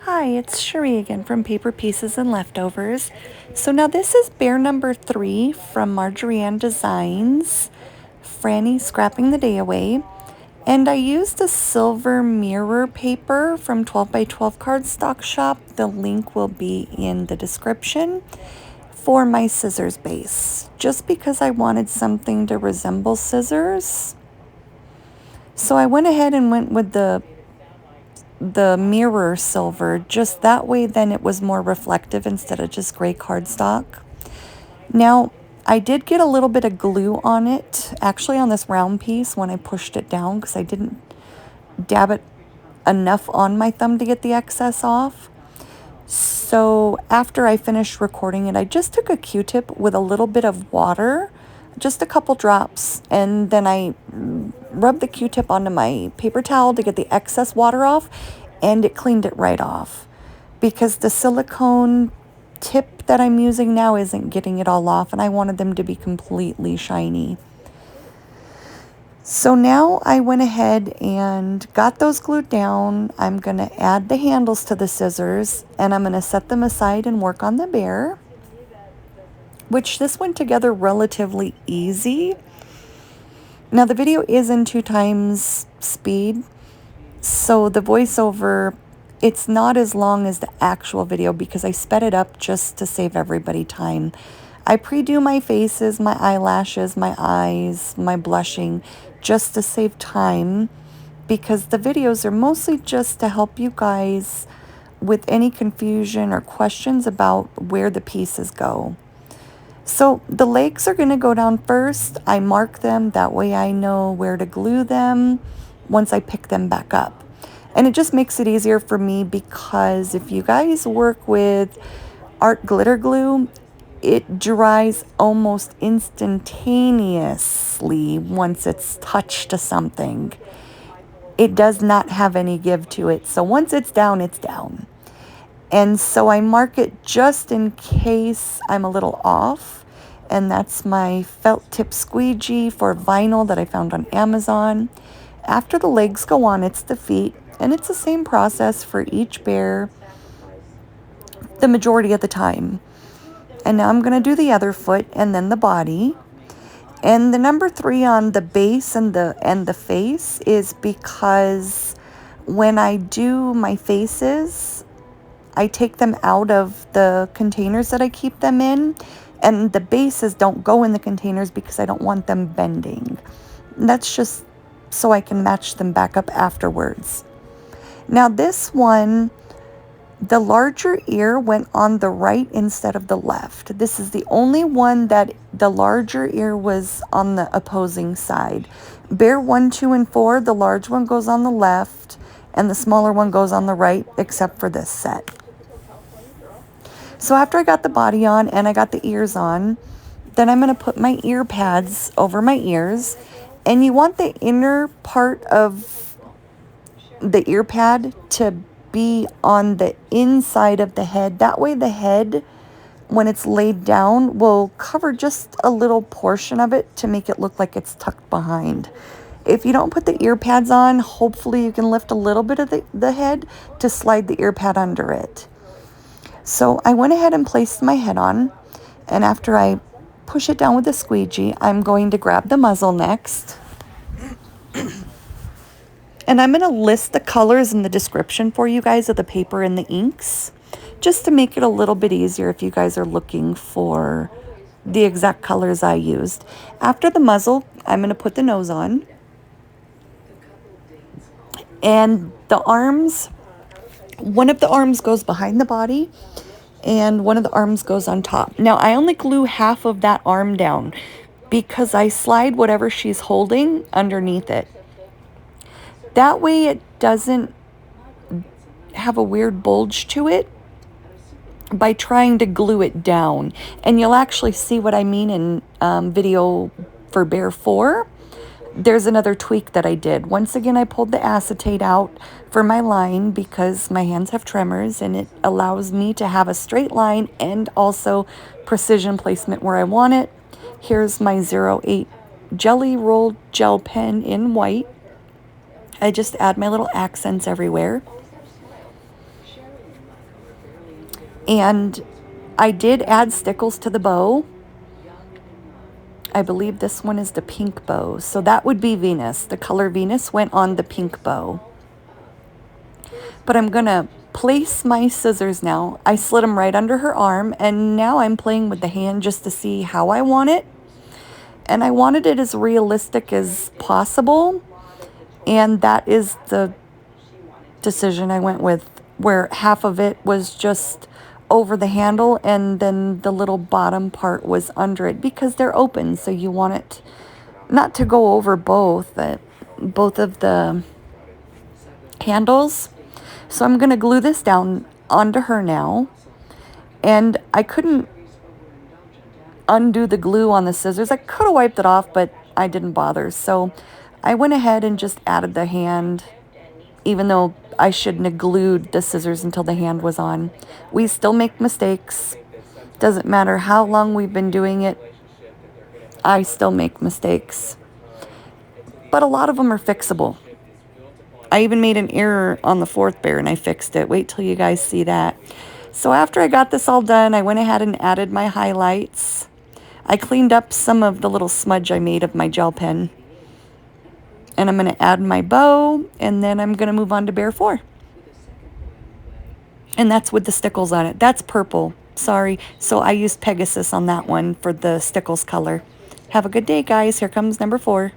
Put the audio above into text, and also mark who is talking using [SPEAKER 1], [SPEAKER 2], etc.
[SPEAKER 1] Hi, it's Cherie again from Paper Pieces and Leftovers. So now this is bear number 3 from Marjorie Ann Designs, Frannie Scrapping the Day Away. And I used a silver mirror paper from 12 by 12 cardstock shop. The link will be in the description for my scissors base, just because I wanted something to resemble scissors. So I went ahead and went with the mirror silver, just that way then it was more reflective instead of just gray cardstock. Now I did get a little bit of glue on it, actually on this round piece when I pushed it down, because I didn't dab it enough on my thumb to get the excess off. So after I finished recording it, I just took a Q-tip with a little bit of water, just a couple drops, and then I rubbed the Q-tip onto my paper towel to get the excess water off, and it cleaned it right off, because the silicone tip that I'm using now isn't getting it all off, and I wanted them to be completely shiny. So now I went ahead and got those glued down. I'm going to add the handles to the scissors, and I'm going to set them aside and work on the bear, which this went together relatively easy. Now the video is in 2x speed, so the voiceover, it's not as long as the actual video because I sped it up just to save everybody time. I pre-do my faces, my eyelashes, my eyes, my blushing, just to save time, because the videos are mostly just to help you guys with any confusion or questions about where the pieces go. So the legs are going to go down first. I mark them, that way I know where to glue them once I pick them back up. And it just makes it easier for me, because if you guys work with art glitter glue, it dries almost instantaneously once it's touched to something. It does not have any give to it. So once it's down, it's down. And so I mark it just in case I'm a little off. And that's my felt tip squeegee for vinyl that I found on Amazon. After the legs go on, it's the feet. And it's the same process for each bear the majority of the time. And now I'm going to do the other foot and then the body. And the number 3 on the base and the face is because when I do my faces, I take them out of the containers that I keep them in, and the bases don't go in the containers because I don't want them bending. And that's just so I can match them back up afterwards. Now this one, the larger ear went on the right instead of the left. This is the only one that the larger ear was on the opposing side. Bear 1, 2, and 4, the large one goes on the left and the smaller one goes on the right, except for this set. So after I got the body on and I got the ears on, then I'm going to put my ear pads over my ears. And you want the inner part of the ear pad to be on the inside of the head. That way the head, when it's laid down, will cover just a little portion of it to make it look like it's tucked behind. If you don't put the ear pads on, hopefully you can lift a little bit of the head to slide the ear pad under it. So I went ahead and placed my head on, and after I push it down with the squeegee, I'm going to grab the muzzle next. And I'm going to list the colors in the description for you guys of the paper and the inks, just to make it a little bit easier if you guys are looking for the exact colors I used. After the muzzle, I'm going to put the nose on. And the arms, one of the arms goes behind the body and one of the arms goes on top. Now I only glue half of that arm down because I slide whatever she's holding underneath it. That way it doesn't have a weird bulge to it by trying to glue it down. And you'll actually see what I mean in video for Bear 4. There's another tweak that I did. Once again, I pulled the acetate out for my line because my hands have tremors, and it allows me to have a straight line and also precision placement where I want it. Here's my 08 Jelly Roll gel pen in white. I just add my little accents everywhere. And I did add stickles to the bow. I believe this one is the pink bow. So that would be Venus. The color Venus went on the pink bow. But I'm going to place my scissors now. I slid them right under her arm, and now I'm playing with the hand just to see how I want it. And I wanted it as realistic as possible. And that is the decision I went with, where half of it was just over the handle and then the little bottom part was under it, because they're open, so you want it not to go over both of the handles. So I'm going to glue this down onto her now, and I couldn't undo the glue on the scissors. I could have wiped it off, but I didn't bother, so I went ahead and just added the hand, even though I shouldn't have glued the scissors until the hand was on. We still make mistakes. Doesn't matter how long we've been doing it, I still make mistakes. But a lot of them are fixable. I even made an error on the fourth bear and I fixed it. Wait till you guys see that. So after I got this all done, I went ahead and added my highlights. I cleaned up some of the little smudge I made of my gel pen. And I'm going to add my bow, and then I'm going to move on to bear 4. And that's with the stickles on it. That's purple. Sorry. So I used Pegasus on that one for the stickles color. Have a good day, guys. Here comes number 4.